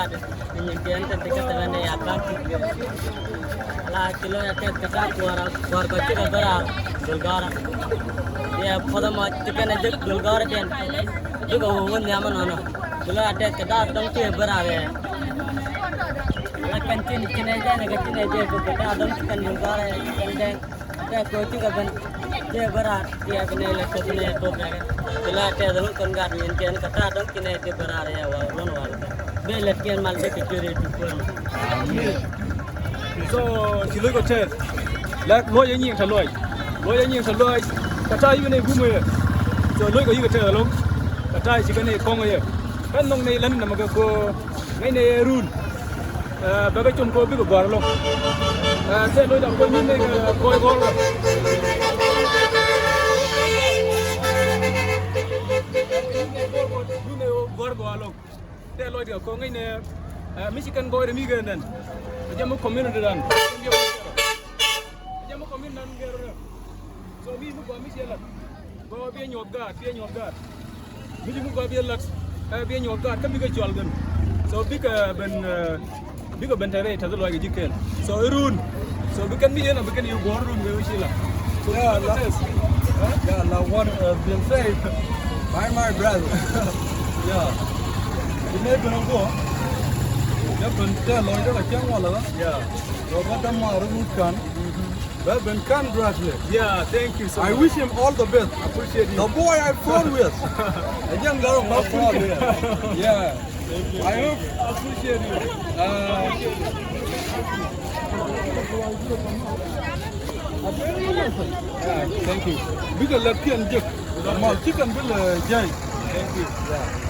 Penyajian ketika telan ya kan lah kilo ya kata kuara kecil kabara dulgara ya pada mat chicken aja dulgara kan juga umum nyaman ono kilo ada kata dong tuh berare lah kantin kene aja ko kata dong chicken dulgara chicken deng ada kecil kaban dia berar dia kene lekot kene to kilo ada dong kan gar nyen kata dong kene dia berare ya walon wal Letkian malde kecuri tukul. So chiloi ko ches. Lak lo yang nying thaloi. Lo yang nying thaloi. Katai yune gume. So loi ko yike thalom. Katai chikane kong ye. Kan nong nei lan namaga ko ngai ne run. Ba ka chum ko bi ko bar lo. Se loi da ko ni ne ko gol. Dune gor go along. Loi dia ko ngai ne Michigan boy de mi ganan jamu community dan jamu community dan gero so mi mu ko mi sela go bi nyot gat mi mu ko bi lax bi nyot gat kam bi ga jol gan so bi ka ben tare ta loi ga jikel so run so bi kan mi ena bi kan yu go run ga wisila so yeah la what been said by my brother yeah ini benar gua, ya bentar loh itu lagi yang mana lah? yeah Kalau kita mau rumuskan, benkan graduate. yeah thank you so I much. wish him all the best. Appreciate you. The boy I fought with, a young girl, my father. Yeah, I hope Appreciate you. yeah, thank you. Because let's get mal chicken will jay. Thank you. Yeah.